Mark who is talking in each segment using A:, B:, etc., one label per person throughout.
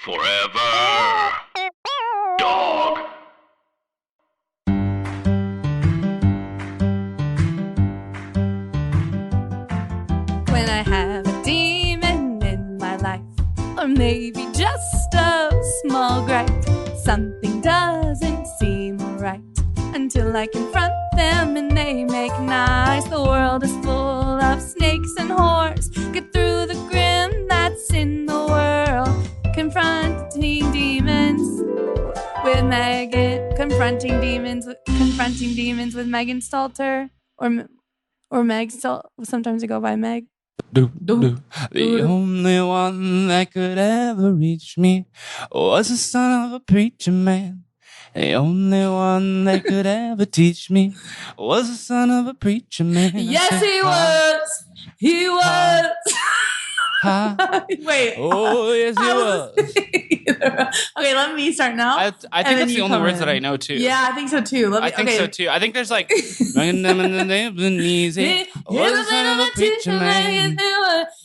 A: Forever. Dog.
B: When I have a demon in my life, or maybe just a small gripe, something doesn't seem right until I confront them and they make nice. The world is full of snakes and whores. Get through the grim that's in the world. Confronting demons with Megan. Confronting demons with Megan Stalter or Meg. Sometimes I go by Meg.
C: The only one that could ever reach me was the son of a preacher man. The only one that could ever teach me was the son of a preacher man.
B: Yes, he was. He was. Wait.
C: Oh, yes, he was.
B: Okay, let me start now.
C: I think that's the only words that I know too.
B: Yeah, I think so too.
C: I think so too. I think there's like, easy. Was the son of a preacher man.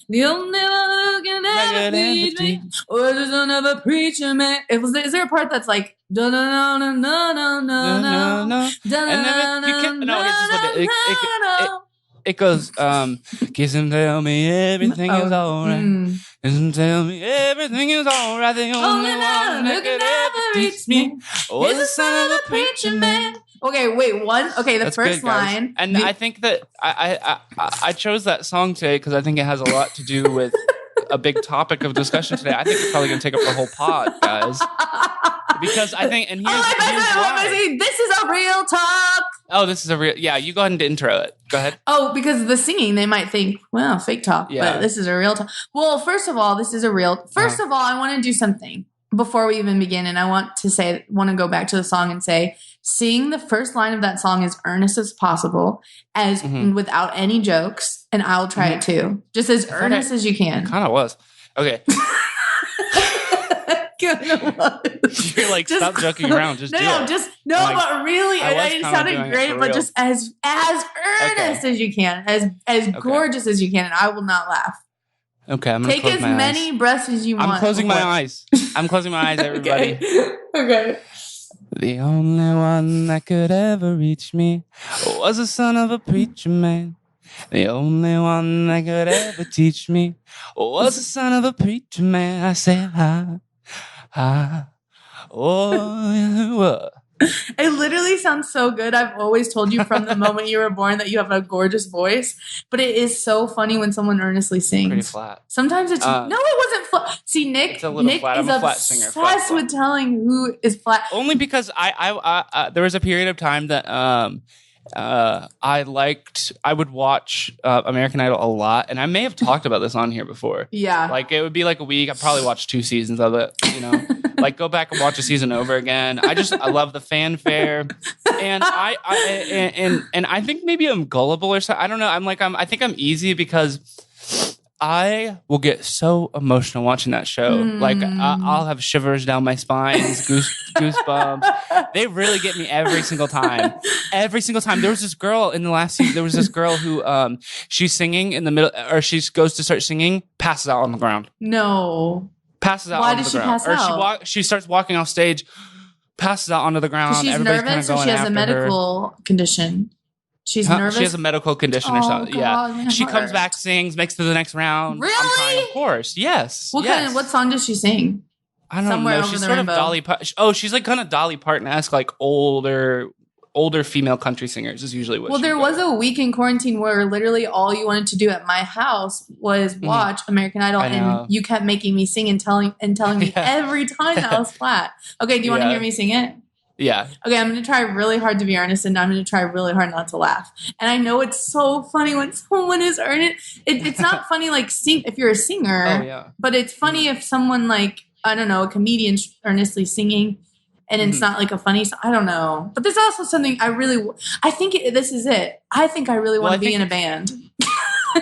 B: The only one who can ever teach me was the son of a preacher man. Is there a part that's like, no, no, no, no, no, no, no, no, no,
C: and then you can't. No, this is what it goes. Kiss and tell me everything is alright. Kiss and tell me everything is alright. The only one who could ever reach me was the son of a preacher man.
B: Okay, wait, one. Okay, the first line.
C: And I think that I chose that song today because I think it has a lot to do with a big topic of discussion today. I think it's probably going to take up the whole pod, guys. Because I think, and here's why.
B: This is a real talk.
C: Oh, this is a real. Yeah, you go ahead and intro it. Go ahead.
B: Oh, because of the singing, they might think, well, fake talk. Yeah. But this is a real talk. Well, first of all, this is a real. First of all, I want to do something before we even begin, and I want to go back to the song and say, sing the first line of that song as earnest as possible, as without any jokes, and I'll try it too, just as earnest as you can.
C: Kind of was. Okay. You're like, just, stop joking around. Just do it.
B: But really, it sounded great, but just as earnest as you can, as gorgeous as you can, and I will not laugh.
C: Okay, I'm gonna
B: take as many breaths as you want.
C: I'm closing my eyes. I'm closing my eyes, everybody.
B: Okay.
C: The only one that could ever reach me was the son of a preacher man. The only one that could ever teach me was the son of a preacher man. I said, oh,
B: it literally sounds so good. I've always told you from the moment you were born that you have a gorgeous voice, but it is so funny when someone earnestly sings.
C: Pretty flat.
B: Sometimes it's no, it wasn't flat. See, Nick is obsessed with telling who is flat.
C: Only because I there was a period of time that I would watch American Idol a lot, and I may have talked about this on here before.
B: Yeah,
C: like it would be like a week. I probably watched 2 seasons of it. You know, like go back and watch a season over again. I love the fanfare, and I think maybe I'm gullible or something. I don't know. I think I'm easy because I will get so emotional watching that show. Like I'll have shivers down my spine, goosebumps. They really get me every single time. Every single time. There was this girl in the last season. There was this girl who she's singing in the middle, or she goes to start singing, passes out on the ground.
B: No.
C: Passes out on the ground.
B: Why does she pass out?
C: She starts walking off stage, passes out onto the ground.
B: She's nervous, or she has a medical condition. She's nervous.
C: She has a medical condition or something. Yeah. She comes back, sings, makes it to the next round.
B: Really?
C: I'm crying, of course. Yes.
B: What song does she sing?
C: I don't know. She's sort of Dolly Parton. Oh, she's like kind of Dolly Parton-esque, like older female country singers is usually what. Well,
B: there was a week in quarantine where literally all you wanted to do at my house was watch American Idol, and you kept making me sing and telling me every time that was flat. Okay, do you want to hear me sing it?
C: Yeah.
B: Okay, I'm going to try really hard to be earnest, and I'm going to try really hard not to laugh. And I know it's so funny when someone is earnest. It's not funny like if you're a singer, but it's funny if someone like, I don't know, a comedian's earnestly singing, and it's not like a funny song. I don't know. But there's also something this is it. I think I really want to be in a band.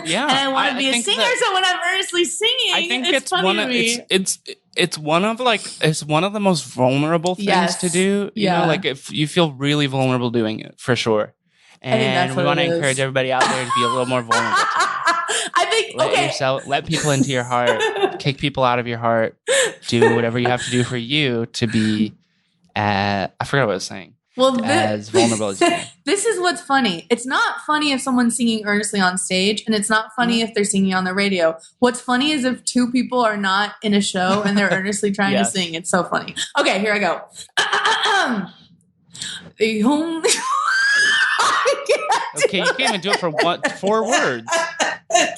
C: Yeah.
B: And I want to be a singer, so when I'm earnestly singing,
C: I think
B: it's funny to me.
C: It's one of the most vulnerable things to do. You know, like if you feel really vulnerable doing it, for sure. And we want to encourage everybody out there to be a little more vulnerable.
B: I think let
C: people into your heart. kick people out of your heart. Do whatever you have to do for you to be. I forgot what I was saying.
B: Well,
C: as vulnerable as you can.
B: This is what's funny. It's not funny if someone's singing earnestly on stage, and it's not funny if they're singing on the radio. What's funny is if two people are not in a show and they're earnestly trying to sing. It's so funny. Okay, here I go. The only...
C: Okay, you can't even do it for 4 words.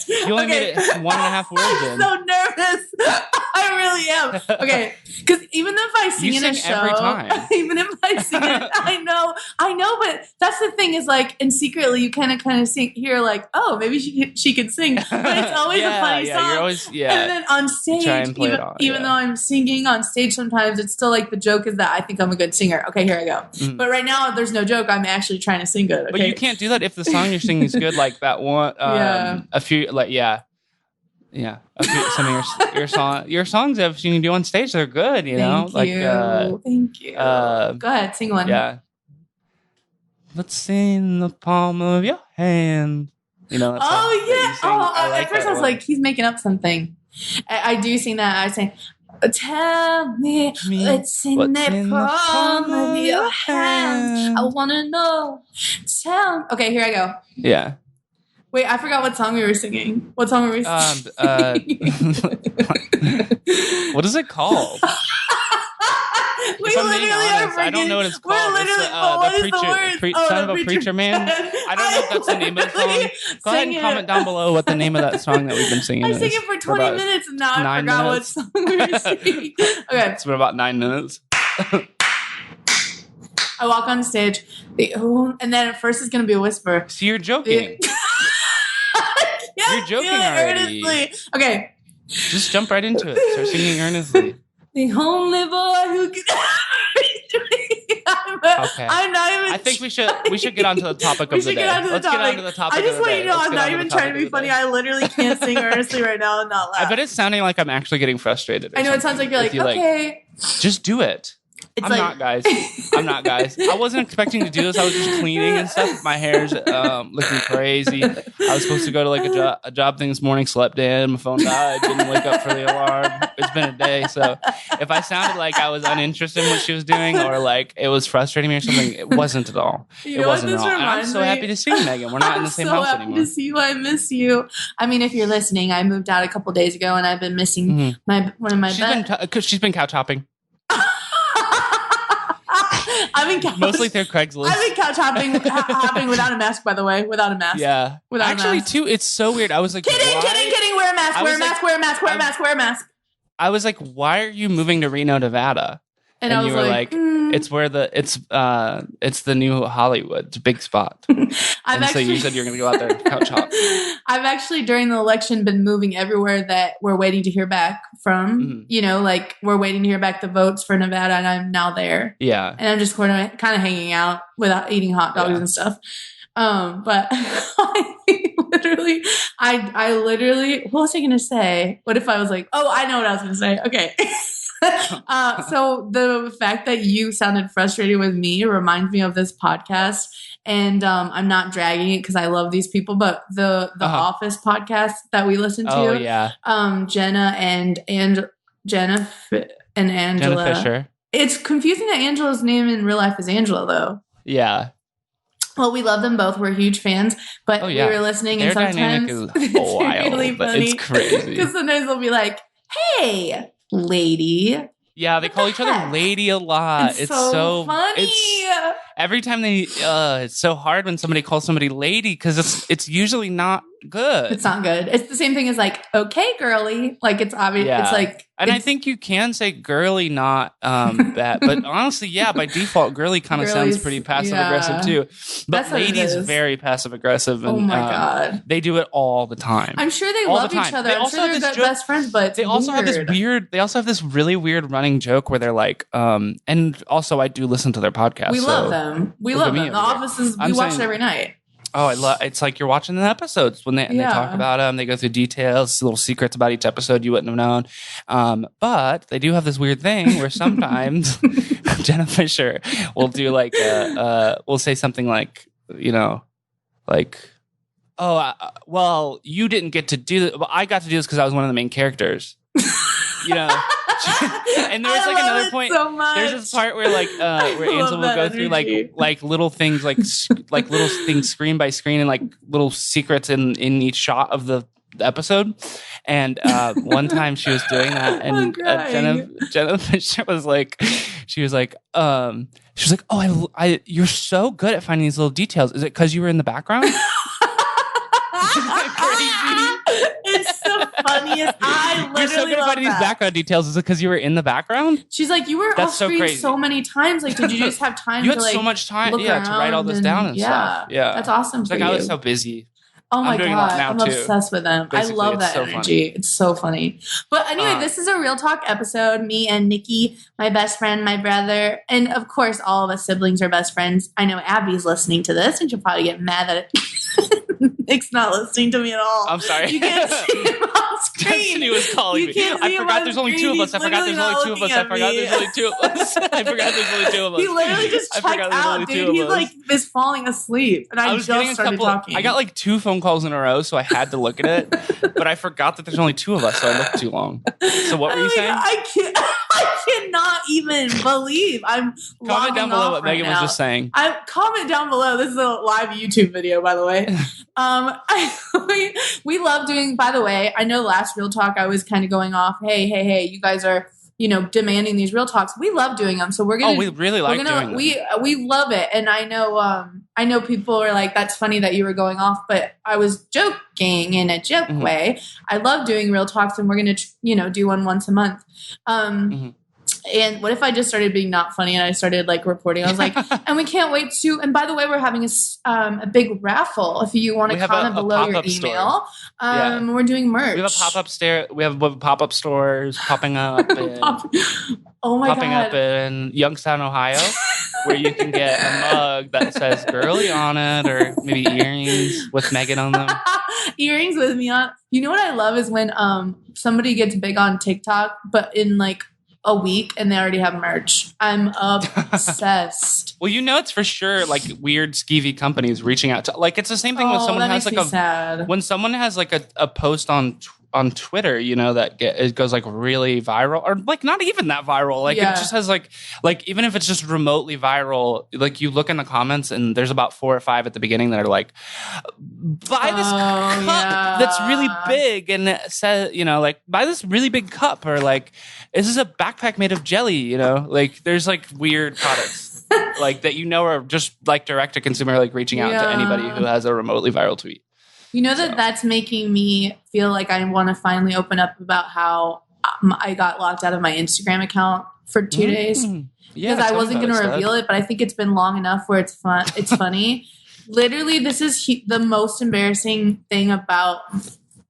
C: You only made it 1.5 words in.
B: I'm so nervous. I really am. Okay, because even if I sing in a show,
C: every time.
B: Even if I sing it, I know, but that's the thing is like, and secretly you kind of hear like, oh, maybe she can sing, but it's always a funny song.
C: You're always,
B: and then on stage, even though I'm singing on stage, sometimes it's still like the joke is that I think I'm a good singer. Okay, here I go. Mm. But right now there's no joke. I'm actually trying to sing good. Okay?
C: But you can't do that if the song you're singing is good, like that one. A few, like some of your songs I've seen you do on stage, they're good. Thank
B: you. Go ahead, sing one.
C: Yeah. Let's see in the palm of your hand. At
B: first I was like, he's making up something. I do sing that. I say, tell me what's in the palm of your hand. I want to know. Okay, here I go.
C: Yeah.
B: Wait, I forgot what song we were singing. What song were we singing?
C: What is it called?
B: We literally are
C: I don't know what it's called.
B: We're literally, what is the word?
C: Son of a Preacher Man. I don't know if that's the name of the song. Go ahead and comment down below what the name of that song that we've been singing is.
B: I sang it for 20 minutes and now I forgot what song we were singing. Okay.
C: It's been about 9 minutes.
B: I walk on stage, and then at first it's going to be a whisper.
C: So you're joking. You're joking already.
B: Earnestly. Okay.
C: Just jump right into it. Start singing earnestly.
B: The only boy who can
C: Okay.
B: I'm not even.
C: I think we should get onto the topic of the day. Let's get onto the topic.
B: I just want you to know I'm not even trying to be funny. I literally can't sing earnestly right now and not laugh.
C: I bet it's sounding like I'm actually getting frustrated.
B: I know it sounds like you're like, okay.
C: Just do it. I'm not, guys. I wasn't expecting to do this. I was just cleaning and stuff. My hair's looking crazy. I was supposed to go to like a job thing this morning. Slept in. My phone died. Didn't wake up for the alarm. It's been a day. So if I sounded like I was uninterested in what she was doing or like it was frustrating me or something, it wasn't at all. It wasn't at all. And I'm so happy to see you, Megan. We're not in the same house anymore.
B: I'm so happy to see you. I miss you. I mean, if you're listening, I moved out a couple days ago and I've been missing one of my
C: because she's been couch hopping. Mostly through Craigslist.
B: I've been couch hopping without a mask, by the way. Without a mask.
C: Yeah. Actually, too, it's so weird. I was like,
B: kidding. Wear a mask. Wear a mask.
C: I was like, why are you moving to Reno, Nevada? And
B: I was
C: you were like, it's where it's the new Hollywood. It's a big spot. So you said you're going to go out there and couch hop.
B: I've actually, during the election, been moving everywhere that we're waiting to hear back from. Mm-hmm. Like we're waiting to hear back the votes for Nevada, and I'm now there.
C: Yeah.
B: And I'm just kind of hanging out without eating hot dogs and stuff. But I literally, what was I going to say? What if I was like, oh, I know what I was going to say. Okay. So the fact that you sounded frustrated with me reminds me of this podcast, and I'm not dragging it because I love these people, but the Office podcast that we listen to, Jenna and Angela.
C: Jenna Fisher.
B: It's confusing that Angela's name in real life is Angela, though.
C: Yeah.
B: Well, we love them both. We're huge fans, but we were listening,
C: Their
B: and sometimes
C: dynamic is wild, really but it's crazy
B: because sometimes they'll be like, "Hey, lady."
C: Yeah, they call each other lady a lot. It's so
B: funny.
C: Every time it's so hard when somebody calls somebody lady because it's usually not good.
B: It's not good. It's the same thing as like, okay, girly. Like it's obvious.
C: Yeah.
B: It's like,
C: and I think you can say girly, not bad. But honestly, by default, girly kind of sounds pretty passive aggressive too. But lady is very passive aggressive. And,
B: oh my god,
C: they do it all the time.
B: I'm sure they love each other. I'm sure they're best friends, but
C: they also have this weird. They also have this really weird running joke where they're like, and also I do listen to their podcast.
B: We love them. We love them. The Office is. We watch it every night.
C: Oh, I love! It's like you're watching the episodes when they talk about them. They go through details, little secrets about each episode you wouldn't have known. But they do have this weird thing where sometimes Jenna Fisher will do like we'll say something like well, you didn't get to do this. Well, I got to do this because I was one of the main characters. you know. And there was like another point.
B: So
C: there's this part where like where Ansel will go through like little things like little things screen by screen and like little secrets in each shot of the episode. And one time she was doing that, and Jenna Fisher was like, she was like, oh, I you're so good at finding these little details. Is it because you were in the background?
B: It's the funniest. I literally
C: You're so good at finding these background details. Is it because you were in the background?
B: She's like, you were off screen so many times. Like, did you just have time?
C: You had so much time, to write all this down and stuff. Yeah,
B: that's awesome.
C: It's like I was so busy.
B: Oh my God, I'm obsessed with them.
C: Basically,
B: I love that
C: so
B: energy.
C: Funny.
B: It's so funny. But anyway, this is a Real Talk episode. Me and Nikki, my best friend, my brother, and of course, all of us siblings are best friends. I know Abby's listening to this, and she'll probably get mad that Nick's not listening to me at all.
C: I'm sorry.
B: You can't see him on screen.
C: Destiny was calling me. I forgot there's only two of us. I forgot there's only two of us. I forgot there's only two of us.
B: He literally just checked out, dude. He's like is falling asleep, and I just started talking.
C: I got like 2 phone calls in a row, so I had to look at it, but I forgot that there's only 2 of us, so I looked too long. So what were you saying?
B: I cannot even believe I'm.
C: Comment down below what Megan was just saying.
B: Comment down below. This is a live YouTube video, by the way. We love doing. By the way, I know last Real Talk I was kind of going off. Hey, you guys are demanding these Real Talks. We love doing them, so we're gonna.
C: Oh, we really like doing them.
B: We love it, and I know people are like, that's funny that you were going off, but I was joking in a joke way. I love doing Real Talks, and we're gonna do one once a month. And what if I just started being not funny and I started like reporting? I was like, and we can't wait to. And by the way, we're having a big raffle. If you want to comment below your email, we're doing merch.
C: We have a pop-up store. We have pop-up stores popping up. Popping up in Youngstown, Ohio, where you can get a mug that says "girly" on it, or maybe earrings with Megan on them.
B: Earrings with me on. You know what I love is when somebody gets big on TikTok, but in like a week and they already have merch. I'm obsessed.
C: Well, it's for sure like weird skeevy companies reaching out to, like, it's the same thing when someone has like when someone has like a post on Twitter, that it goes like really viral, or like not even that viral. Like it just has like even if it's just remotely viral, like you look in the comments and there's about 4 or 5 at the beginning that are like, buy this cup that's really big, and it says, like, buy this really big cup, or like, this is a backpack made of jelly, like there's like weird products like that are just like direct to consumer, like reaching out to anybody who has a remotely viral tweet.
B: That's making me feel like I want to finally open up about how I got locked out of my Instagram account for 2 days because I wasn't going to reveal it, but I think it's been long enough where it's fun. It's funny. Literally, this is the most embarrassing thing about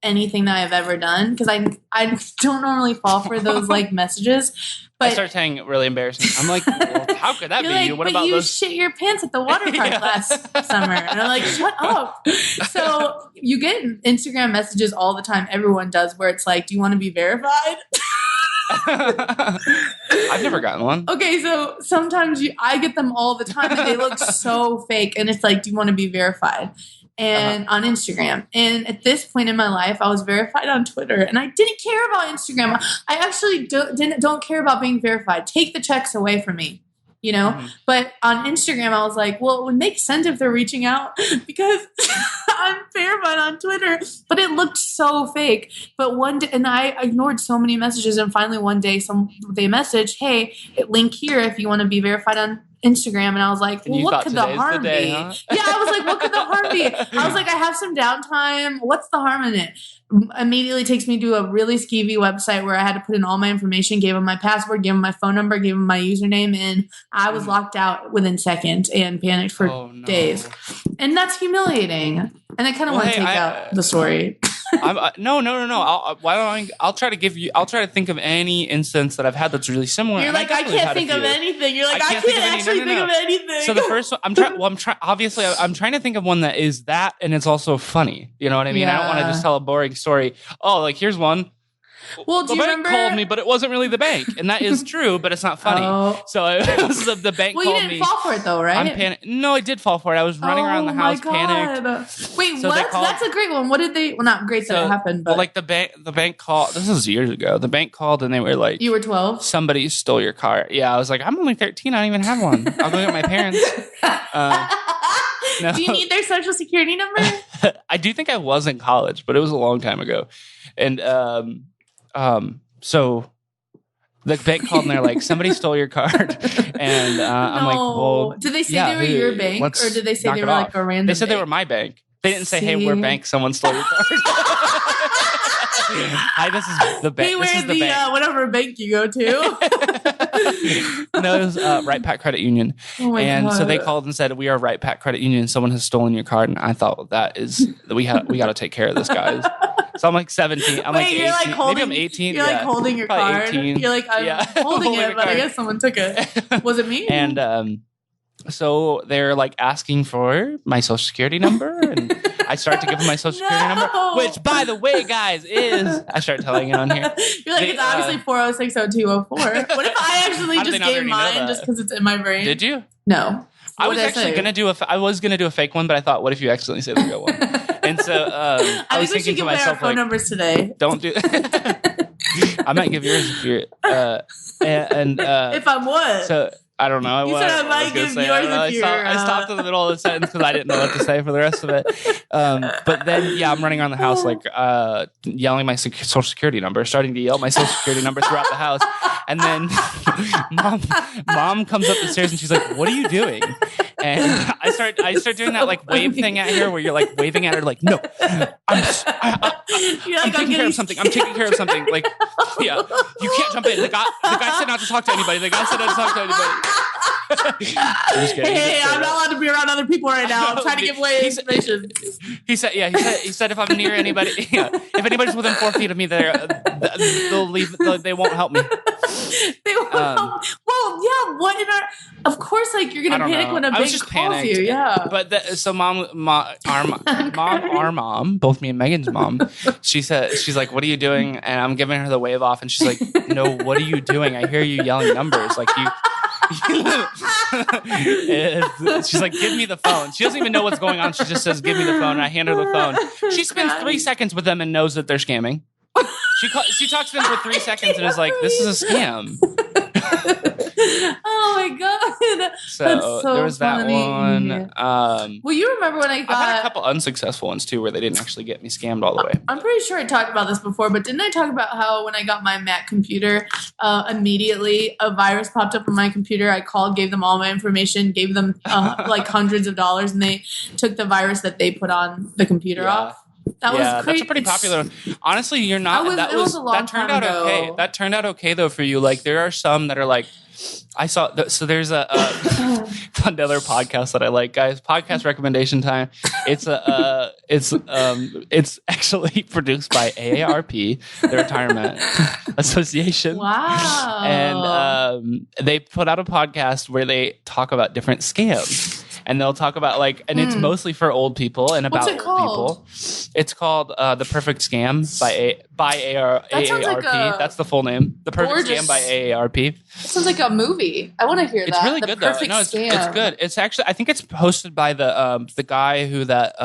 B: anything that I've ever done, because I don't normally fall for those like messages. But
C: I start saying really embarrassing. I'm like, well, how could that be?
B: Like,
C: what about
B: you
C: those?
B: Shit your pants at the water park last summer, and I'm like, shut up. So you get Instagram messages all the time. Everyone does, where it's like, do you want to be verified?
C: I've never gotten one.
B: Okay, so sometimes I get them all the time, and they look so fake. And it's like, do you want to be verified? And on Instagram. And at this point in my life, I was verified on Twitter, and I didn't care about Instagram. I actually don't care about being verified. Take the checks away from me, But on Instagram, I was like, well, it would make sense if they're reaching out because I'm verified on Twitter, but it looked so fake. But one day, and I ignored so many messages, and finally one day they messaged, hey, link here if you want to be verified on Instagram. And I was like, well, what could the harm be? Huh? Yeah, I was like, what could the harm be? I was like, I have some downtime. What's the harm in it? Immediately takes me to a really skeevy website where I had to put in all my information, gave him my password, gave him my phone number, gave him my username, and I was locked out within seconds and panicked for days. And that's humiliating. And I kind of want to take out the story.
C: No. I'll try to think of any instance that I've had that's really similar.
B: You're like, I can't think of anything. You're like, I can't actually think of anything.
C: So the first one, I'm trying to think of one that is that, and it's also funny. You know what I mean? I don't want to just tell a boring story. Oh, like here's one.
B: Well, do
C: the
B: you
C: bank
B: remember?
C: called me, but it wasn't really the bank, and that is true, but it's not funny.
B: Oh.
C: So it was the bank
B: Well,
C: called
B: you didn't
C: me.
B: fall for it though, right?
C: I'm panicked. No, I did fall for it. I was running around the house, panicked.
B: Wait,
C: So they
B: what?
C: called-
B: That's a great one. What did they? Well, not great that it happened, but
C: well, like the bank called. This was years ago. The bank called and they were like,
B: you were 12.
C: somebody stole your car. Yeah, I was like, I'm only 13. I don't even have one. I'll go get my parents. No.
B: Do you need their social security number?
C: I do think I was in college, but it was a long time ago. And so the bank called and they're like, somebody stole your card. And I'm like, well,
B: did they say
C: yeah,
B: they were your bank, or did they say
C: knock
B: they
C: it
B: were like
C: off.
B: a random?
C: They said they
B: bank?
C: were my bank. They didn't say, hey,
B: See?
C: we're bank. Someone stole your card. Hi, this is the bank.
B: Hey,
C: This
B: we're
C: is the
B: the
C: bank.
B: whatever bank you go to.
C: No, it was Right Pack Credit Union.
B: Oh my
C: And
B: God.
C: so they called and said, we are Right Pack Credit Union. Someone has stolen your card. And I thought, well, that is, we got to take care of this, guys. So I'm like 17. I'm like 18.
B: you're like holding,
C: Maybe I'm 18.
B: You're like holding your
C: Probably
B: card.
C: 18.
B: You're like, I'm holding
C: Holding
B: it,
C: the
B: but I
C: card.
B: guess someone took it. Was it me?
C: And so they're like asking for my social security number. And I start to give them my social security number, which, by the way, guys, is, I start telling it on here.
B: You're like, it's obviously 4060204. What if I actually
C: How do they
B: just
C: not
B: gave
C: already know
B: mine
C: that?
B: just because it's in my brain?
C: Did you?
B: No.
C: I
B: What
C: was
B: did
C: actually
B: say?
C: gonna do a fake one, but I thought, what if you accidentally say the real one? And so
B: I
C: was
B: think we should
C: thinking to
B: give away our
C: myself,
B: phone
C: like,
B: numbers today.
C: don't do. I might give yours if you're.
B: If I'm what?
C: So I don't know.
B: You
C: what
B: said I
C: was
B: might
C: gonna
B: give
C: say.
B: yours
C: I don't know.
B: if you're,
C: I stopped in the middle of the sentence because I didn't know what to say for the rest of it. But then, yeah, I'm running around the house like yelling my social security number, starting to yell my social security number throughout the house. And then mom comes up the stairs and she's like, "What are you doing?" And I start doing that like wave thing at her where you're like waving at her like, "No, I'm taking care of something. I'm taking care of something." Like, yeah, you can't jump in. The guy said not to talk to anybody. The guy said not to talk to anybody. I'm just kidding.
B: Hey, I'm not allowed to be around other people right now. I'm trying to give away information.
C: He said if I'm near anybody, if anybody's within 4 feet of me, they'll leave. They won't help me.
B: They won't help. Well, yeah. What in our? Of course, like you're gonna panic when a bank calls
C: panicked.
B: you. Yeah.
C: But so our mom, both me and Megan's mom, she's like, "What are you doing?" And I'm giving her the wave off, and she's like, "No, what are you doing? I hear you yelling numbers. Like you." She's like, "Give me the phone." She doesn't even know what's going on. She just says, "Give me the phone." And I hand her the phone. She spends 3 seconds with them and knows that they're scamming. She talks to them for 3 seconds and is like, "This is a scam."
B: Oh my God.
C: So there was that one.
B: Well, you remember when
C: I've had a couple unsuccessful ones too, where they didn't actually get me scammed all the way.
B: I'm pretty sure I talked about this before, but didn't I talk about how when I got my Mac computer, immediately a virus popped up on my computer. I called, gave them all my information, gave them like hundreds of dollars, and they took the virus that they put on the computer off. That was crazy.
C: That's a pretty popular one. Honestly, you're not.
B: It was a long
C: that turned
B: time
C: out
B: ago.
C: okay. That turned out okay though for you. Like there are some that are like, I saw. So there's another podcast that I like, guys. Podcast recommendation time. It's actually produced by AARP, the Retirement Association.
B: Wow.
C: And they put out a podcast where they talk about different scams. And they'll talk about and it's mostly for old people and about old people. It's called The Perfect Scam by AARP. That's the full name. The Perfect Scam by AARP.
B: It sounds like a movie. I want to hear that.
C: It's really good though. No, it's good. It's actually, I think it's hosted by the guy who that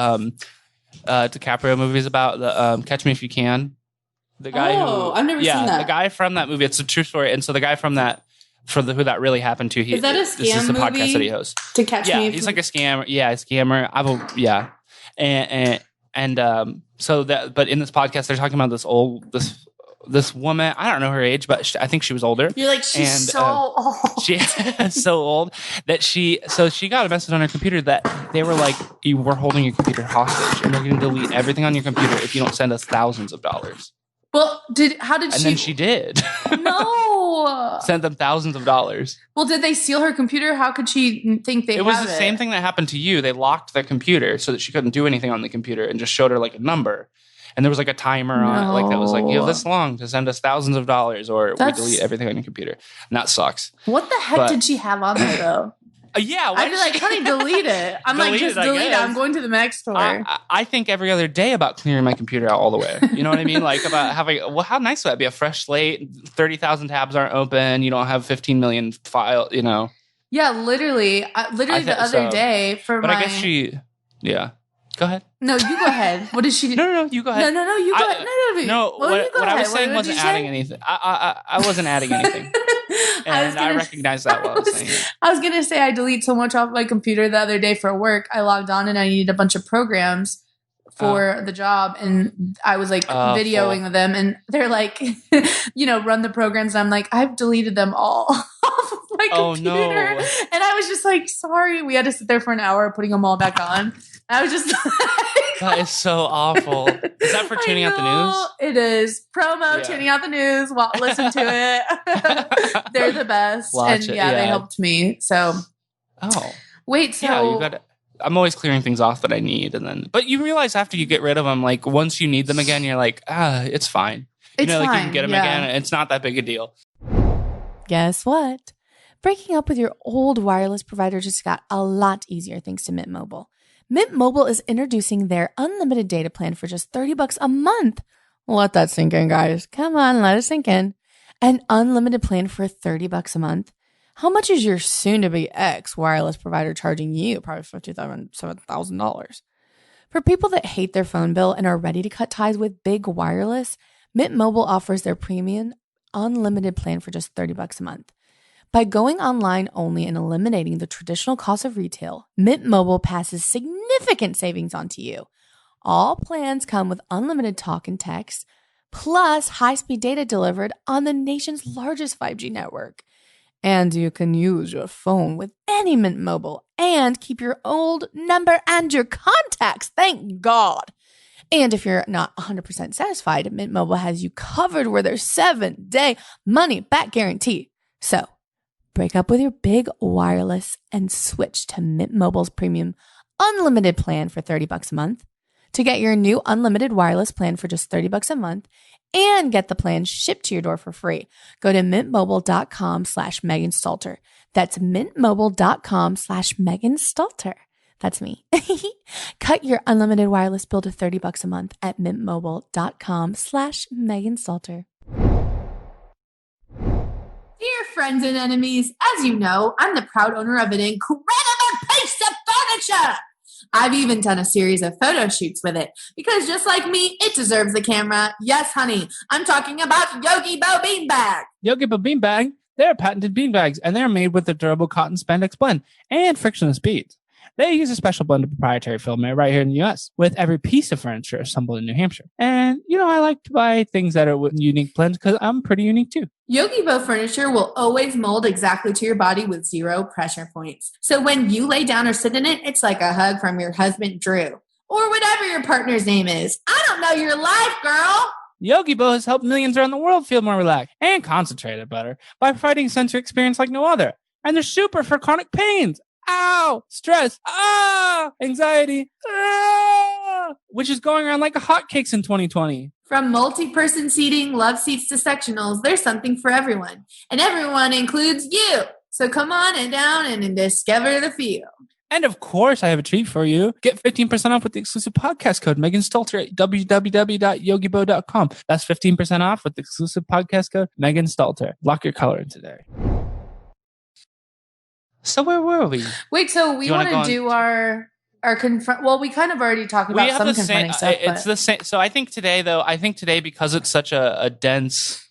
C: DiCaprio movie is about. The Catch Me If You Can. The guy
B: I've never seen that.
C: The guy from that movie. It's a true story. And so the guy from that. Who that really happened to?
B: Is that a scam
C: This is the
B: movie?
C: podcast that he hosts.
B: To Catch Me?
C: Yeah, he's like a scammer. Yeah, a scammer. So that. But in this podcast, they're talking about this woman. I don't know her age, but I think she was older.
B: You're like, she's so old.
C: She is so old that she got a message on her computer that they were like, "We're holding your computer hostage, and we're going to delete everything on your computer if you don't send us thousands of dollars."
B: Well, how did she?
C: And then she did.
B: No.
C: Sent them thousands of dollars.
B: Well, did they steal her computer? How could she think they?
C: It was the same thing that happened to you. They locked the computer so that she couldn't do anything on the computer, and just showed her like a number. And there was like a timer on it, like that was like, you have this long to send us thousands of dollars, or we delete everything on your computer. And that sucks.
B: What the heck did she have on there though?
C: Yeah.
B: I'd be like, honey, delete it. I'm like, just delete it. I'm going to the Mac store.
C: I think every other day about clearing my computer out all the way. You know what I mean? Like about having, well, how nice would that be? A fresh slate, 30,000 tabs aren't open. You don't have 15 million files, you know?
B: Yeah, literally the other day
C: But I guess yeah. Go ahead.
B: No, you go ahead. What did she do?
C: No, you go ahead.
B: No, you go ahead. No,
C: what I was saying wasn't adding anything. I wasn't adding anything. And I recognize that while I was saying it.
B: I was going to say I delete so much off my computer the other day for work. I logged on and I needed a bunch of programs for the job. And I was like videoing them. And they're like, run the programs. And I'm like, I've deleted them all off of my computer. No. And I was just like, sorry. We had to sit there for an hour putting them all back on. I was just like,
C: that is so awful. Is that for tuning out the news?
B: It is. Promo, tuning out the news. Well, listen to it. They're the best. Watch it. They helped me. So.
C: Oh.
B: Wait, so.
C: Yeah, you got it. I'm always clearing things off that I need. But you realize after you get rid of them, like once you need them again, you're like, it's fine.
B: It's fine.
C: Like you can get them again. It's not that big a deal.
B: Guess what? Breaking up with your old wireless provider just got a lot easier thanks to Mint Mobile. Mint Mobile is introducing their unlimited data plan for just $30 a month. Let that sink in, guys. Come on, let it sink in. An unlimited plan for $30 a month. How much is your soon-to-be ex wireless provider charging you? Probably $7,000. For people that hate their phone bill and are ready to cut ties with big wireless, Mint Mobile offers their premium unlimited plan for just $30 a month. By going online only and eliminating the traditional cost of retail, Mint Mobile passes significant savings on to you. All plans come with unlimited talk and text, plus high-speed data delivered on the nation's largest 5G network. And you can use your phone with any Mint Mobile and keep your old number and your contacts. Thank God. And if you're not 100% satisfied, Mint Mobile has you covered with their 7-day money-back guarantee. So, break up with your big wireless and switch to Mint Mobile's premium unlimited plan for $30 a month. To get your new unlimited wireless plan for just $30 a month and get the plan shipped to your door for free, go to mintmobile.com/Megan Stalter. That's mintmobile.com/Megan Stalter. That's me. Cut your unlimited wireless bill to $30 a month at mintmobile.com/Megan Stalter. Dear friends and enemies, as you know, I'm the proud owner of an incredible piece of furniture. I've even done a series of photo shoots with it because just like me, it deserves the camera. Yes, honey, I'm talking about Yogi Bo Beanbag.
D: Yogi Bo Beanbag, they're patented beanbags and they're made with a durable cotton spandex blend and frictionless beads. They use a special blend of proprietary film made right here in the U.S. with every piece of furniture assembled in New Hampshire. And, I like to buy things that are with unique blends because I'm pretty unique too.
B: Yogi Bo furniture will always mold exactly to your body with 0 pressure points. So when you lay down or sit in it, it's like a hug from your husband, Drew. Or whatever your partner's name is. I don't know your life, girl.
D: Yogi Bo has helped millions around the world feel more relaxed and concentrated better by providing a sensory experience like no other. And they're super for chronic pains. Ow! Stress. Anxiety. Which is going around like hotcakes in 2020.
B: From multi-person seating, love seats to sectionals, there's something for everyone. And everyone includes you. So come on and down and discover the feel.
D: And of course, I have a treat for you. Get 15% off with the exclusive podcast code Megan Stalter at www.yogibo.com. That's 15% off with the exclusive podcast code Megan Stalter. Lock your color in today.
C: So where were we?
B: Wait, so we want to do our confront. Well, we kind of already talked about some confronting stuff.
C: It's the same. So I think today, because it's such a dense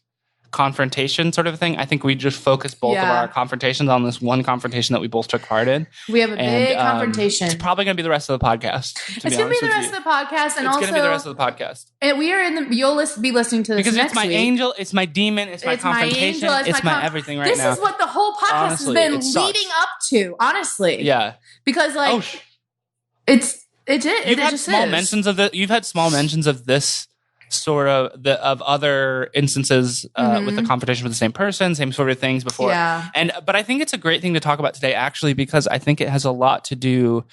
C: confrontation sort of thing, I think we just focus both of our confrontations on this one confrontation that we both took part in.
B: We have a big confrontation.
C: It's probably going to be the rest of the podcast.
B: It's going to be the rest of the podcast, and also
C: it's going to be the rest of the podcast.
B: And we are you'll be listening to this
C: because
B: next
C: it's my
B: week.
C: angel, it's my demon, it's my confrontation, it's my everything right now.
B: This is what the whole podcast has been leading up to. Honestly,
C: yeah,
B: because you've had small mentions
C: of this sort of of other instances with the confrontation with the same person, same sort of things before.
B: Yeah.
C: But I think it's a great thing to talk about today, actually, because I think it has a lot to do.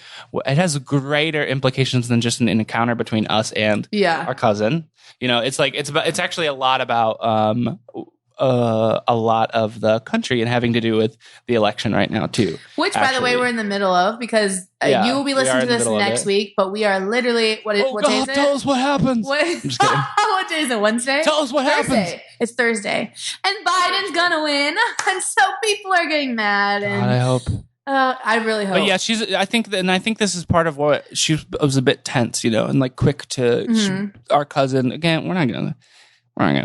C: It has greater implications than just an encounter between us and our cousin. It's actually a lot about a lot of the country and having to do with the election right now too.
B: Which, by the way, we're in the middle of, because you will be listening to this next week, but we are literally, what day is it?
C: Tell us what happens.
B: I'm just kidding. What day is it? Wednesday?
C: Tell us what happens.
B: It's Thursday. And Biden's gonna win. And so people are getting mad. And
C: God, I hope.
B: I really hope.
C: But yeah, I think this is part of what she was a bit tense, and like quick to our cousin. Again, we're not gonna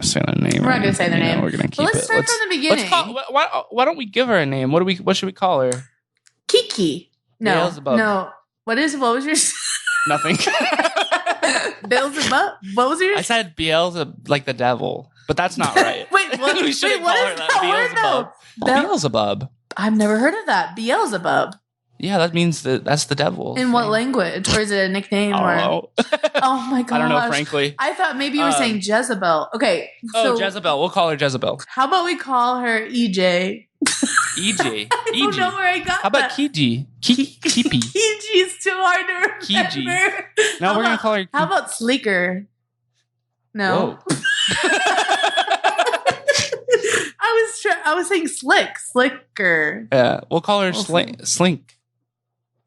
C: say their name.
B: We're not gonna say their name.
C: We're gonna keep
B: let's
C: it.
B: Start from the beginning.
C: Why don't we give her a name? What should we call her?
B: Kiki. No.
C: Beelzebub.
B: No. What was your
C: Nothing.
B: Beelzebub? What was yours?
C: I said Beelzebub, like the devil, but that's not right.
B: Wait, what?
C: We shouldn't call her that. Beelzebub.
B: I've never heard of that. Beelzebub.
C: Yeah, that means that's the devil.
B: In what language? Or is it a nickname?
C: Oh
B: my god!
C: I don't know, frankly.
B: I thought maybe you were saying Jezebel. Okay.
C: So, Jezebel. We'll call her Jezebel.
B: How about we call her EJ?
C: EJ.
B: I don't know where I got
C: How about Kiji? Kipi.
B: Kiji is too hard to remember.
C: Kiji. No, we're going to call her...
B: How about Sleeker? No. I was saying Slicker.
C: Yeah, we'll call her Slink.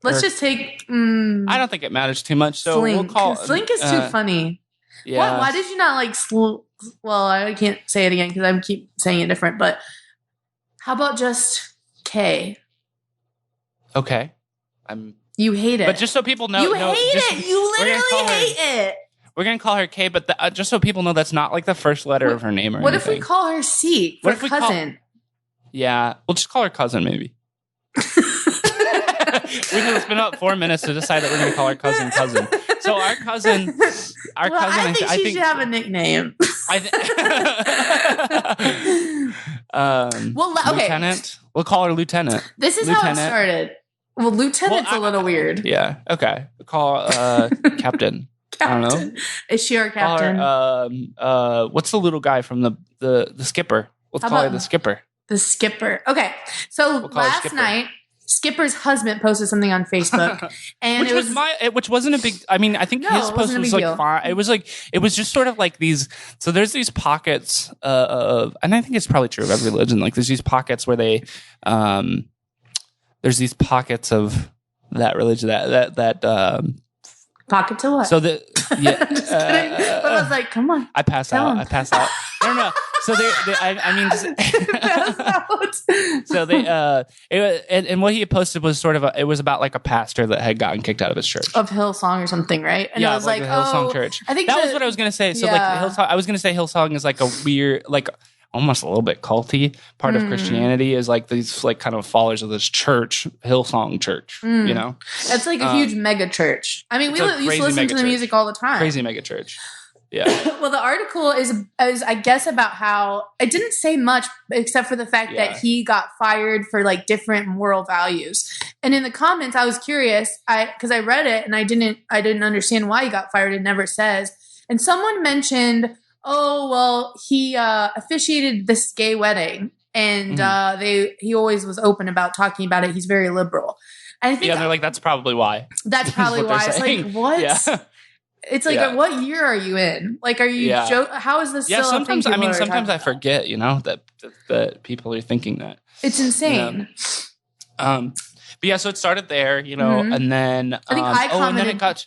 B: Let's just take...
C: I don't think it matters too much, so
B: Slink.
C: we'll call...
B: Slink is too funny.
C: Yeah.
B: Why did you not like... Well, I can't say it again because I keep saying it different, but how about just K?
C: Okay.
B: You hate it.
C: But just so people know...
B: You hate it! You literally hate it!
C: We're going to call her K, but just so people know that's not like the first letter of her name or
B: what
C: anything.
B: What if we call her C for cousin?
C: Yeah, we'll just call her cousin maybe. It's been about 4 minutes to decide that we're going to call her cousin. So our cousin...
B: I think she should have a nickname.
C: Lieutenant. We'll call her Lieutenant.
B: This is how it started. Well, Lieutenant's a little weird.
C: Yeah. Okay. We'll call Captain. I don't know.
B: Is she our captain?
C: What's the little guy from the skipper? Let's call her the skipper.
B: The skipper. Okay. So last night, Skipper's husband posted something on Facebook, and
C: which wasn't a big. I mean, I think his post was like fine. It was just sort of like these. So there's these pockets of, and I think it's probably true of every religion. Like there's these pockets where there's these pockets of that religion that.
B: Pocket to what?
C: So but
B: I was like, come on.
C: I pass out. No. So so they and what he had posted was sort of it was about like a pastor that had gotten kicked out of his church.
B: Of Hillsong or something, right? And I was like,
C: Hillsong Church.
B: I think
C: that was what I was gonna say. So like Hillsong, I was gonna say Hillsong is like a weird, like almost a little bit culty part of Christianity, is like these like kind of followers of this church, Hillsong Church.
B: It's like a huge mega church. I mean, we used to listen to the music all the time.
C: Crazy mega church. Yeah.
B: Well, the article is I guess about how it didn't say much except for the fact that he got fired for like different moral values. And in the comments, I was curious, because I read it and I didn't understand why he got fired. It never says. And someone mentioned, oh, well, he officiated this gay wedding, and he always was open about talking about it. He's very liberal. And I think
C: they're like, that's probably why.
B: That's probably why. It's like, what? Yeah. It's like, what year are you in? Like, are you how is this?
C: Yeah, sometimes I forget, that people are thinking that.
B: It's insane.
C: But yeah, so it started there, and then
B: I think I commented.
C: And then it got.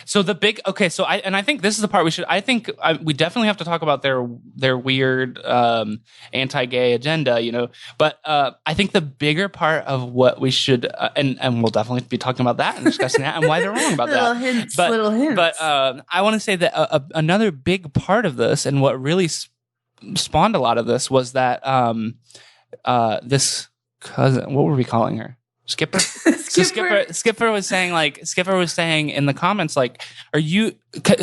C: So the big I think this is the part we definitely have to talk about their weird anti-gay agenda, but I think the bigger part of what we should and we'll definitely be talking about that and discussing that and why they're wrong about
B: little hints.
C: But I want to say that another big part of this and what really spawned a lot of this was that this cousin, what were we calling her? Skipper? Skipper was saying in the comments, like,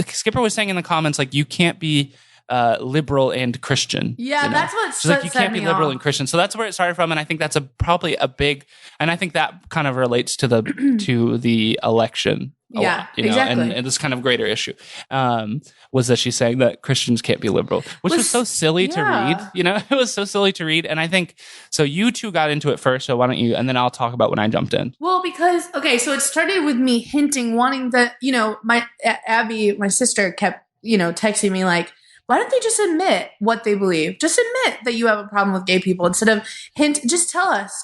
C: Skipper was saying in the comments, like, you can't be liberal and Christian.
B: Yeah, that's what
C: she's like, you can't be liberal and Christian. So that's where it started from, and I think that's probably a big, and I think that kind of relates to the election.
B: Yeah, exactly.
C: And this kind of greater issue was that she's saying that Christians can't be liberal, which was so silly to read. It was so silly to read. And I think, so you two got into it first, so why don't you, and then I'll talk about when I jumped in.
B: Well, because, so it started with me hinting, wanting that, my Abby, my sister kept, texting me like,
E: why don't they just admit what they believe? Just admit that you have a problem with gay people instead of just tell us,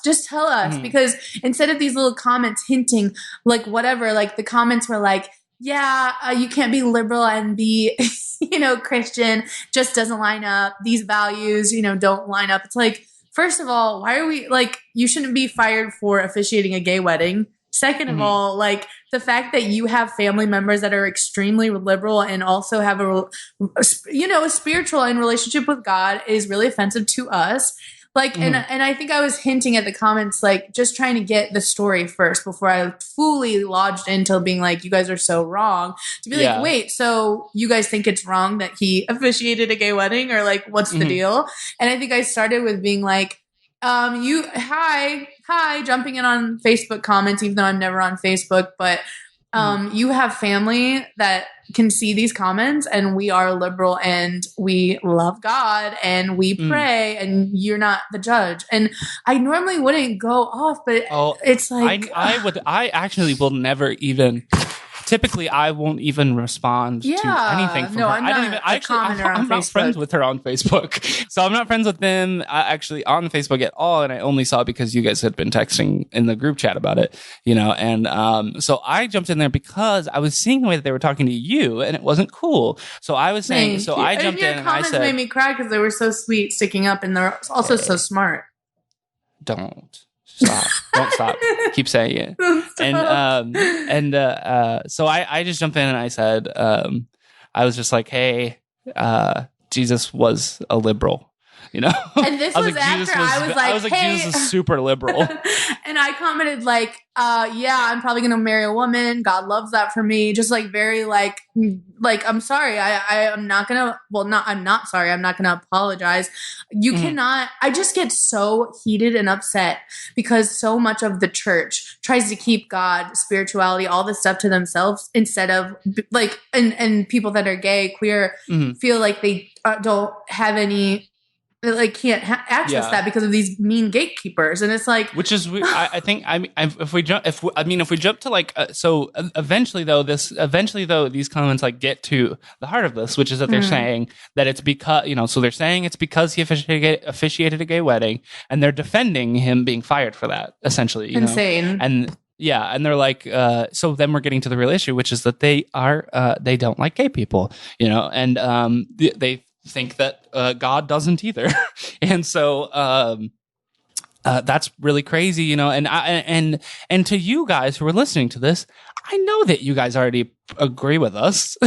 E: because instead of these little comments hinting like whatever, like the comments were like, yeah, you can't be liberal and be, Christian, just doesn't line up. These values, don't line up. It's like, first of all, why are we like, you shouldn't be fired for officiating a gay wedding. Second of all, like the fact that you have family members that are extremely liberal and also have a spiritual and relationship with God is really offensive to us. Like, and I think I was hinting at the comments, like just trying to get the story first before I fully lodged into being like, you guys are so wrong, to be like, wait, so you guys think it's wrong that he officiated a gay wedding, or like, what's the deal? And I think I started with being like, hi, jumping in on Facebook comments, even though I'm never on Facebook, but you have family that can see these comments, and we are liberal and we love God and we pray, and you're not the judge. And I normally wouldn't go off, but it's like
C: I actually will never even. Typically, I won't even respond to anything from her. I'm not friends with her on Facebook. So I'm not friends with them actually on Facebook at all. And I only saw it because you guys had been texting in the group chat about it, And so I jumped in there because I was seeing the way that they were talking to you, and it wasn't cool. So I was saying, I jumped in and I said,
E: made me cry because they were so sweet, sticking up, and they're also so smart.
C: Don't stop. Keep saying it. So I just jumped in and I said, I was just like, hey, Jesus was a liberal,
E: And this was after I was like, hey.
C: Jesus is super liberal.
E: And I commented like, I'm probably going to marry a woman. God loves that for me. Just like very like, I'm sorry. I'm not going to, I'm not sorry. I'm not going to apologize. You cannot, I just get so heated and upset because so much of the church tries to keep God, spirituality, all this stuff to themselves instead of like, and people that are gay, queer, feel like they don't have any, like can't access that because of these mean gatekeepers, and it's like,
C: which is I think if we jump to like so eventually though these comments like get to the heart of this, which is that they're saying that it's because so they're saying it's because he officiated a gay wedding, and they're defending him being fired for that, essentially.
E: Insane.
C: And they're like, so then we're getting to the real issue, which is that they don't like gay people, and they think that God doesn't either, and so that's really crazy, And to you guys who are listening to this, I know that you guys already agree with us,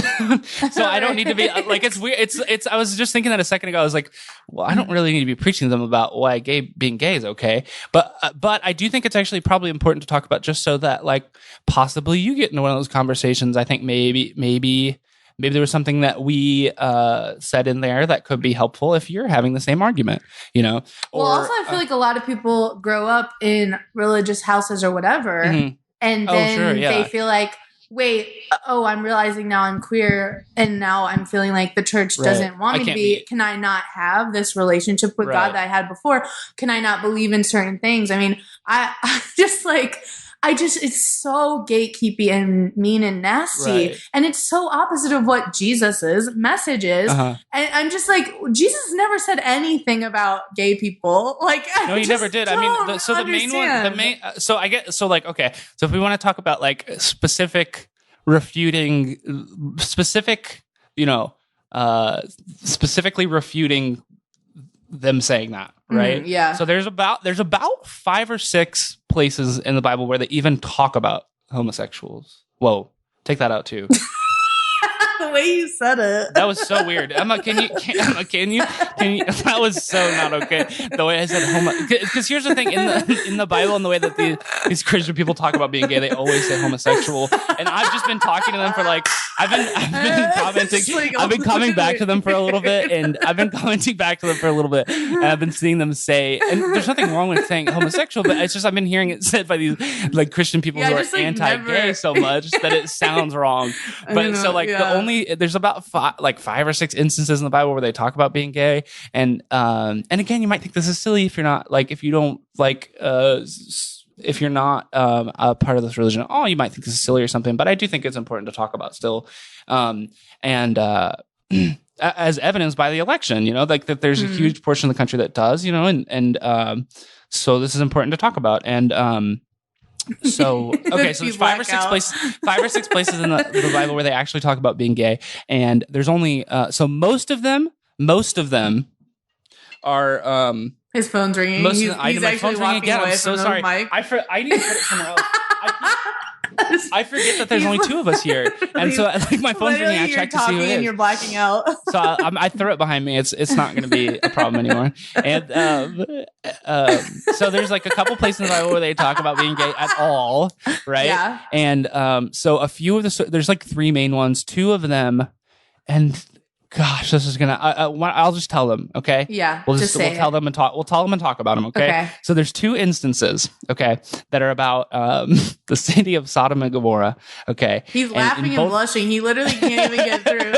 C: so I don't need to be like, it's weird. It's. I was just thinking that a second ago. I was like, well, I don't really need to be preaching to them about why being gay is okay, but I do think it's actually probably important to talk about, just so that like possibly you get into one of those conversations. I think maybe there was something that we said in there that could be helpful if you're having the same argument, Well,
E: also, I feel like a lot of people grow up in religious houses or whatever, and then they feel like, wait, I'm realizing now I'm queer, and now I'm feeling like the church doesn't want me to be. Can I not have this relationship with God that I had before? Can I not believe in certain things? I mean, I just like... it's so gatekeepy and mean and nasty. And it's so opposite of what Jesus's message is. And I'm just like, Jesus never said anything about gay people. Like,
C: no, he never did. I mean, so the main one, so I get, so like, okay. So if we want to talk about like specifically refuting them saying that, right? So there's about 5 or 6 places in the Bible where they even talk about homosexuals. Whoa, take that out too.
E: The way you said it,
C: that was so weird. Emma, can you? That was so not okay. The way I said homo, because here's the thing, in the Bible, and the way that these Christian people talk about being gay, they always say homosexual. And I've just been talking to them for like, I've been commenting. I've been coming back to them for a little bit, and I've been commenting back to them for a little bit, and I've been seeing them say, and there's nothing wrong with saying homosexual, but it's just I've been hearing it said by these like Christian people who are anti-gay so much that it sounds wrong. But so like there's about 5 or 6 instances in the Bible where they talk about being gay, and again, you might think this is silly if you're not like, if you don't like if you're not a part of this religion, you might think this is silly or something, but I do think it's important to talk about still. as evidenced by the election, like that there's a huge portion of the country that does, and so this is important to talk about. And so there's five or six places in the Bible where they actually talk about being gay, and there's only so most of them are
E: his phone's ringing. He's actually walking away
C: I'm so sorry.
E: Mic.
C: I need to put it somewhere else. I forget that there's only two of us here, and so like my phone's ringing. I check to see who it is.
E: And you're blacking out.
C: So I throw it behind me. It's not going to be a problem anymore. And so there's like a couple places in the Bible where they talk about being gay at all, right?
E: Yeah.
C: And so a few of there's like three main ones. Two of them, and gosh, this is gonna. I'll just tell them, okay?
E: Yeah.
C: We'll tell them and talk. We'll tell them and talk about them, okay? So there's two instances, okay, that are about the city of Sodom and Gomorrah, okay?
E: He's laughing and blushing. He literally can't even get through.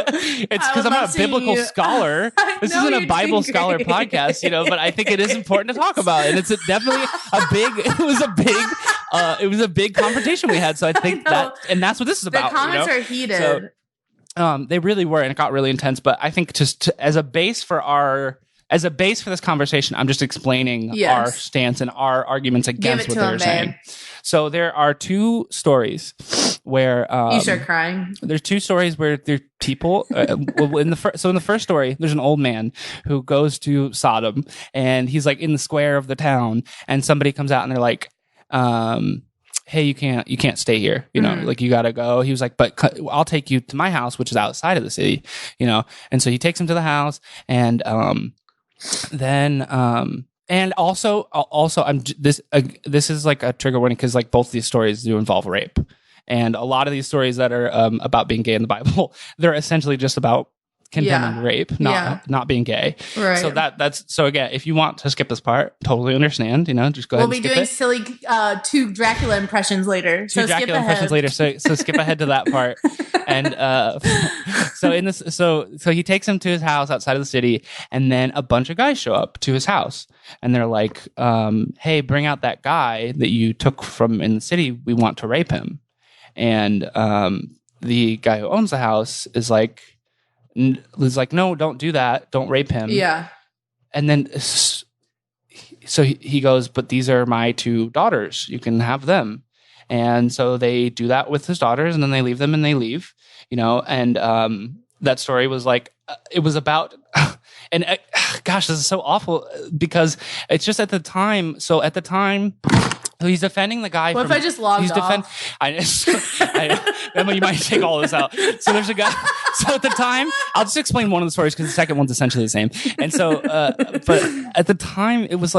C: It's because I'm not a biblical scholar. This isn't a Bible scholar podcast, but I think it is important to talk about, and it's definitely a big. It was a big confrontation we had. So I think and that's what this is about.
E: The comments are heated.
C: So, they really were, and it got really intense. But I think just as a base for this conversation, I'm just explaining our stance and our arguments against what they're saying. So there are two stories where
E: you start crying.
C: There's two stories where there are people. In the first story, there's an old man who goes to Sodom, and he's like in the square of the town, and somebody comes out and they're like, hey, you can't stay here, like you gotta go. He was like, but I'll take you to my house, which is outside of the city, and so he takes him to the house, and then and also this is like a trigger warning because like both these stories do involve rape, and a lot of these stories that are about being gay in the Bible, they're essentially just about condemning rape, not being gay.
E: Right.
C: So so again, if you want to skip this part, totally understand. Just go ahead.
E: We'll be doing silly two Dracula impressions later. So skip ahead.
C: So skip ahead to that part. And so he takes him to his house outside of the city, and then a bunch of guys show up to his house, and they're like, "Hey, bring out that guy that you took from in the city. We want to rape him." And the guy who owns the house is like, no, don't do that. Don't rape him.
E: Yeah.
C: And then, so he goes, but these are my two daughters. You can have them. And so they do that with his daughters, and then they leave them and they leave, and that story was like, it was about, and gosh, this is so awful because it's just at the time. So at the time, he's defending the guy.
E: What if I just logged off?
C: Emma, you might take all this out. So there's a guy. So at the time, I'll just explain one of the stories because the second one's essentially the same. And so, but at the time, it was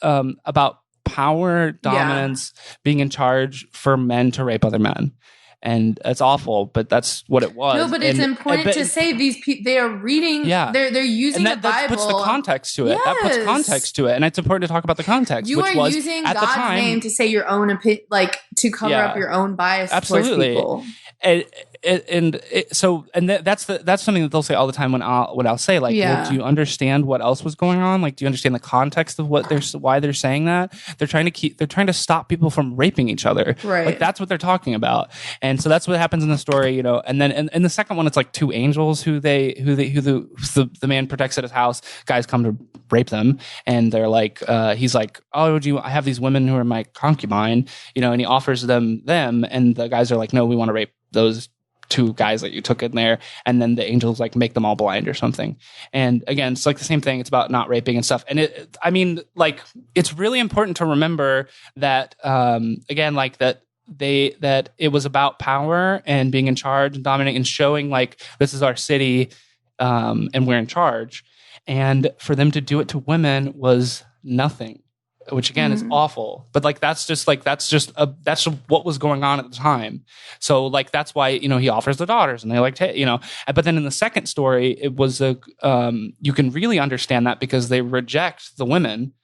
C: about power, dominance, being in charge for men to rape other men. And it's awful, but that's what it was.
E: No, but it's important to say these people, they are reading, they're using the Bible.
C: That puts the context to it.
E: Yes.
C: That puts context to it. And it's important to talk about the context.
E: You are using God's name to say your own opinion, like to cover up your own bias towards people. That's something that they'll say all the time when I'll say like, well, do you understand what else was going on? Like, do you understand the context of why they're saying that? They're trying to stop people from raping each other. Right.
C: Like that's what they're talking about. And so that's what happens in the story, and then in the second one, it's like two angels who the man protects at his house. Guys come to rape them, and they're like, he's like, oh, I have these women who are my concubine, and he offers them, and the guys are like, no, we want to rape those two guys that you took in there, and then the angels like make them all blind or something. And again, it's like the same thing. It's about not raping and stuff. And it's really important to remember that again, like that it was about power and being in charge and dominating and showing like this is our city and we're in charge. And for them to do it to women was nothing, which again is awful. But like that's just what was going on at the time. So like that's why he offers the daughters, and they like But then in the second story, it was you can really understand that because they reject the women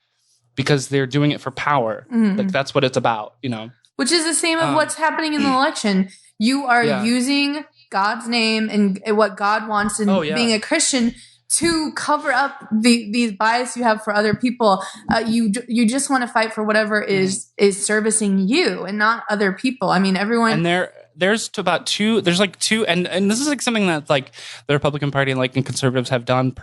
C: because they're doing it for power. Like that's what it's about,
E: Which is the same of what's happening in the election. You are using God's name and what God wants in being a Christian to cover up these bias you have for other people. You just want to fight for whatever is servicing you and not other people. I mean, everyone.
C: And there's like two, and this is like something that like the Republican Party and like and conservatives have done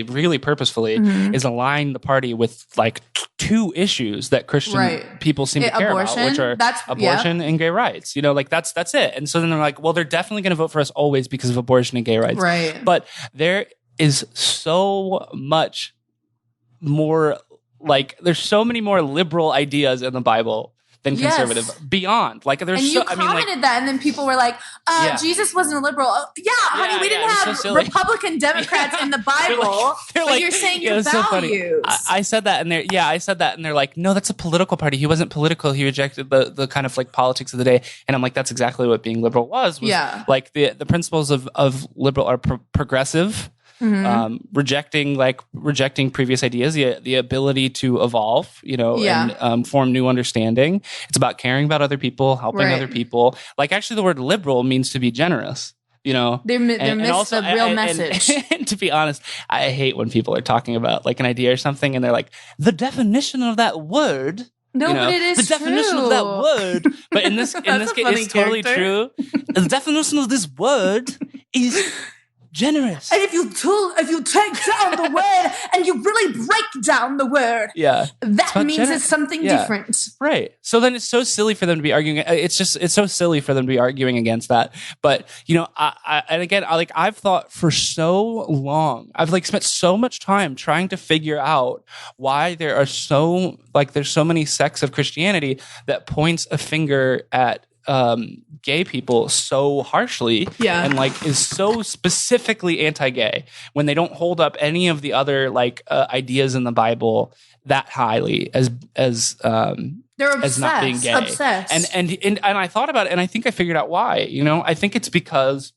C: really purposefully, is align the party with like two issues that Christian people seem to care about, which are abortion and gay rights. You know, like that's it. And so then they're like, well, they're definitely going to vote for us always because of abortion and gay rights.
E: Right.
C: But there is so much more, like there's so many more liberal ideas in the Bible than conservative beyond. Like there's
E: and you commented that, and then people were like, Jesus wasn't a liberal. Honey, we didn't have Republican Democrats in the Bible. But like, you're saying your values.
C: So I said that, and they're like, no, that's a political party. He wasn't political. He rejected the kind of like politics of the day. And I'm like, that's exactly what being liberal was like the principles of liberal are progressive. Rejecting previous ideas, the ability to evolve, and form new understanding. It's about caring about other people, helping other people. Like actually, the word liberal means to be generous. They miss the real message. And to be honest, I hate when people are talking about like an idea or something, and they're like, the definition of that word.
E: No, but it is
C: the definition of that word. But in this case, it's totally true. The definition of this word is generous.
E: And if you take down the word and you really break down the word, that means it's something different.
C: Right. So then it's so silly for them to be arguing. It's so silly for them to be arguing against that. But I've thought for so long, I've like spent so much time trying to figure out why there's so many sects of Christianity that points a finger at gay people so harshly and like is so specifically anti-gay when they don't hold up any of the other like ideas in the Bible that highly as
E: they're obsessed,
C: as not being gay.
E: Obsessed.
C: And I thought about it, and I think I figured out why. I think it's because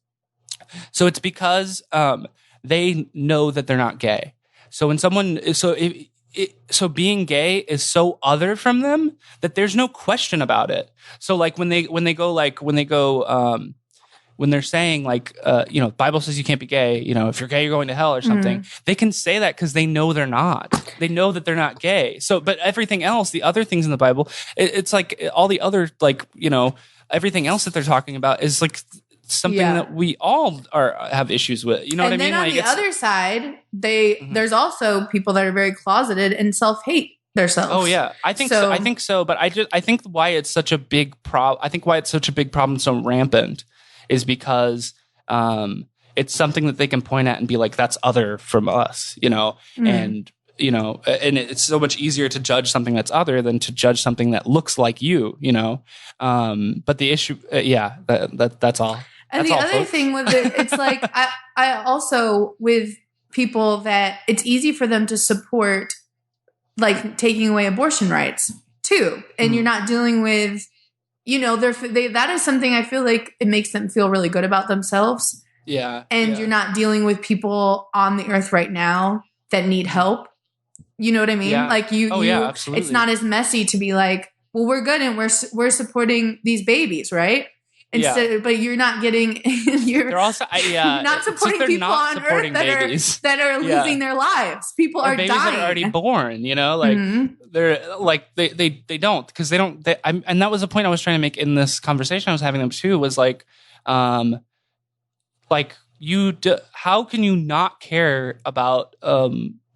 C: they know that they're not gay. So when so being gay is so other from them that there's no question about it. So like when they're saying like, the Bible says you can't be gay, if you're gay, you're going to hell or something, they can say that because they know they're not. They know that they're not gay. So, but everything else, the other things in the Bible, it's like all the other, like, everything else that they're talking about is like something that we all have issues with. You know what I mean?
E: And then on the other side, there's also people that are very closeted and self-hate themselves.
C: Oh yeah, I think so. But I think why it's such a big problem. I think why it's such a big problem, so rampant, is because it's something that they can point at and be like, that's other from us, and. And it's so much easier to judge something that's other than to judge something that looks like you. But the issue, that's all.
E: And the other thing with it, it's like I also with people that it's easy for them to support like taking away abortion rights too, and you're not dealing with, that is something I feel like it makes them feel really good about themselves.
C: Yeah,
E: and you're not dealing with people on the earth right now that need help. You know what I mean?
C: Yeah.
E: Like
C: absolutely.
E: It's not as messy to be like, well, we're good and we're supporting these babies, right? But you're not getting you're also not supporting
C: like
E: people on earth that are losing their lives. People are
C: babies
E: dying.
C: That are already born, like they're like they don't, because they don't. And that was the point I was trying to make in this conversation I was having them too. Was like, how can you not care about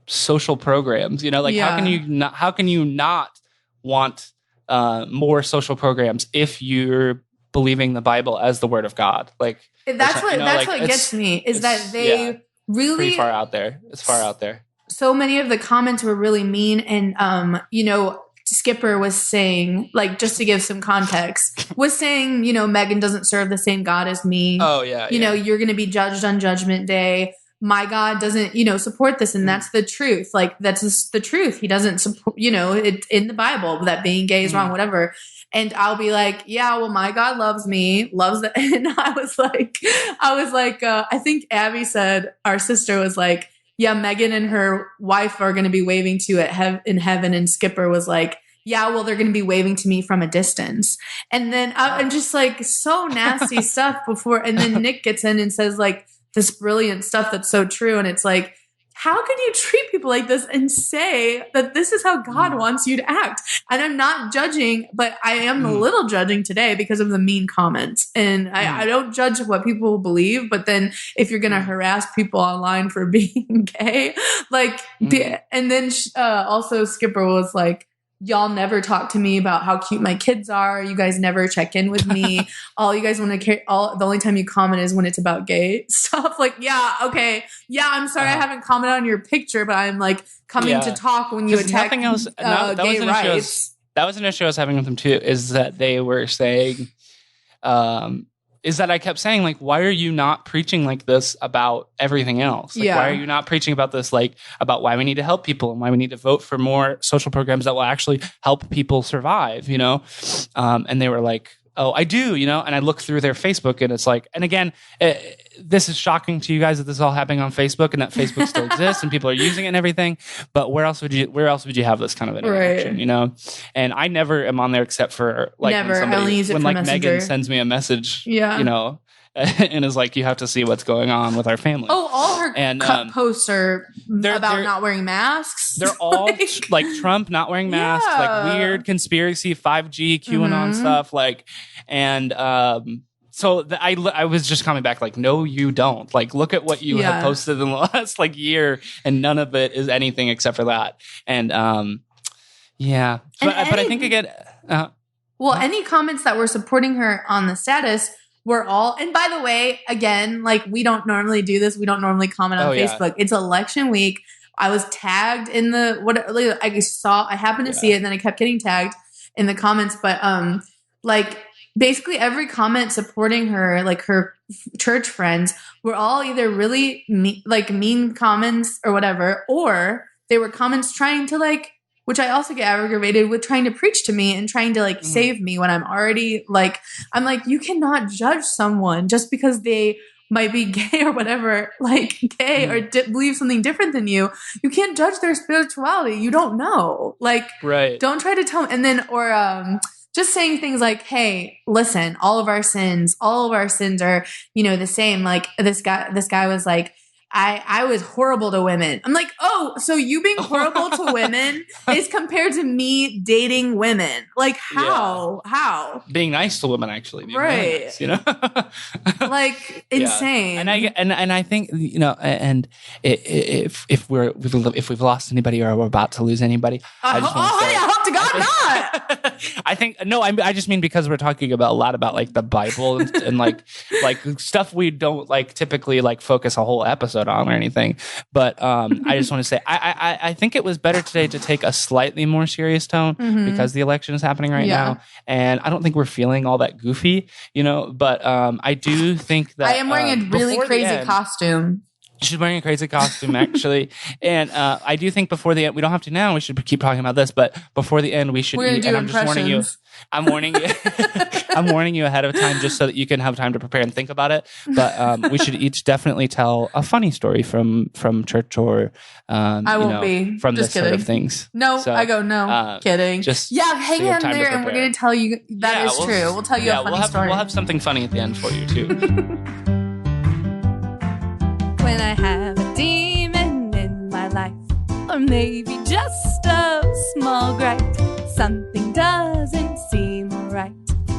C: social programs? How can you not want more social programs if you're believing the Bible as the word of God? Like
E: that's what gets me is that they really
C: pretty far out there. It's far out there.
E: So many of the comments were really mean, and Skipper was saying, like, just to give some context, was saying, Megan doesn't serve the same God as me.
C: Oh yeah.
E: You're going to be judged on Judgment Day. My God doesn't, support this. And that's the truth. Like, that's just the truth. He doesn't support, it's in the Bible that being gay is wrong, whatever. And I'll be like, yeah, well, my God loves me, loves that. And I was like, I think Abby said, our sister was like, yeah, Megan and her wife are going to be waving to you in heaven. And Skipper was like, yeah, well, they're going to be waving to me from a distance. And then I'm just like, so nasty stuff before. And then Nick gets in and says like, this brilliant stuff that's so true. And it's like, how could you treat people like this and say that this is how God wants you to act? And I'm not judging, but I am a little judging today because of the mean comments. And I don't judge what people believe, but then if you're going to harass people online for being gay, like, and then also Skipper was like, y'all never talk to me about how cute my kids are. You guys never check in with me. All you guys want to the only time you comment is when it's about gay stuff. Like, yeah, okay. Yeah, I'm sorry I haven't commented on your picture, but I'm like coming to talk when you attack
C: nothing else,
E: gay rights.
C: That was an issue I was having with them too, is that they were saying, is that I kept saying, like, why are you not preaching like this about everything else? Like, why are you not preaching about this, like, about why we need to help people and why we need to vote for more social programs that will actually help people survive, you know? And they were like, oh, I do, you know? And I look through their Facebook and it's like, and again, this is shocking to you guys that this is all happening on Facebook and that Facebook still exists and people are using it and everything. But where else would you have this kind of interaction, you know? And I never am on there except for like when like Megan sends me a message, you know, and is like, you have to see what's going on with our family.
E: Oh, all her posts are about not wearing masks.
C: They're all like Trump not wearing masks, like weird conspiracy 5G QAnon stuff, like, and so I was just coming back like, no, you don't. Like, look at what you have posted in the last like year, and none of it is anything except for that. And but I think again,
E: any comments that were supporting her on the status. We're all, and by the way, again, like we don't normally do this. We don't normally comment on Facebook. It's election week. I was tagged in I happened to see it and then I kept getting tagged in the comments. But like basically every comment supporting her, like her church friends, were all either really mean comments or whatever, or they were comments trying to like, which I also get aggravated with, trying to preach to me and trying to like save me when I'm already like, I'm like, you cannot judge someone just because they might be gay or whatever, like gay or believe something different than you. You can't judge their spirituality. You don't know. Like, don't try to tell me. And then, or just saying things like, hey, listen, all of our sins are, you know, the same. Like this guy was like, I was horrible to women. I'm like, oh, so you being horrible to women is compared to me dating women. Like how? How?
C: Being nice to women, actually.
E: Right.
C: Nice, you know?
E: Like insane.
C: And I think, you know, and if we've lost anybody or we're about to lose anybody, I
E: hope to God not.
C: I think, no, I just mean because we're talking about a lot about like the Bible and like stuff we don't like typically like focus a whole episode on or anything, but I just want to say I think it was better today to take a slightly more serious tone because the election is happening right now, and I don't think we're feeling all that goofy, you know. But I do think that
E: I am wearing a really crazy costume.
C: She's wearing a crazy costume, actually. And I do think before the end, we don't have to now, we should keep talking about this, but before the end, we should eat. And I'm just warning you. I'm warning you ahead of time just so that you can have time to prepare and think about it. But we should each definitely tell a funny story from church or
E: I won't be
C: from
E: just
C: this sort of things.
E: No,
C: so,
E: I go, no, kidding.
C: Just
E: hang
C: so
E: on there and we're going to tell you that is true. We'll tell you a funny story.
C: We'll have something funny at the end for you too.
B: When I have a demon in my life, or maybe just a small gripe, something doesn't seem right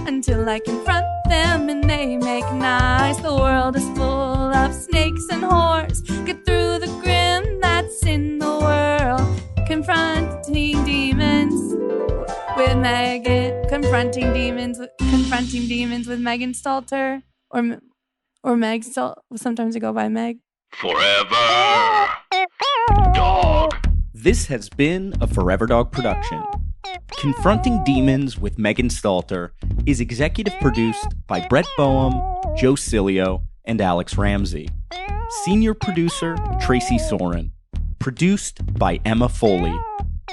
B: until I confront them and they make nice. The world is full of snakes and whores. Get through the grim that's in the world. Confronting demons with Megan. Confronting demons with Megan Stalter or Meg Stalter. Sometimes I go by Meg.
A: Forever Dog.
F: This has been a Forever Dog production. Confronting Demons with Megan Stalter is executive produced by Brett Boehm, Joe Cilio, and Alex Ramsey. Senior producer, Tracy Soren. Produced by Emma Foley.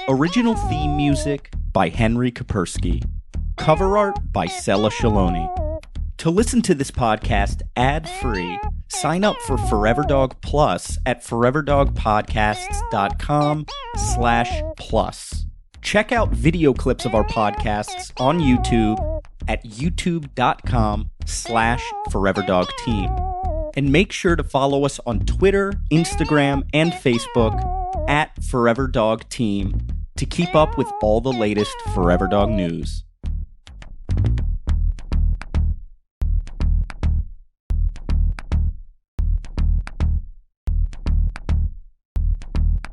F: Original theme music by Henry Kapersky. Cover art by Sela Shaloni. To listen to this podcast ad-free, sign up for Forever Dog Plus at foreverdogpodcasts.com/plus. Check out video clips of our podcasts on YouTube at youtube.com/foreverdogteam. And make sure to follow us on Twitter, Instagram, and Facebook at Forever Dog Team to keep up with all the latest Forever Dog news.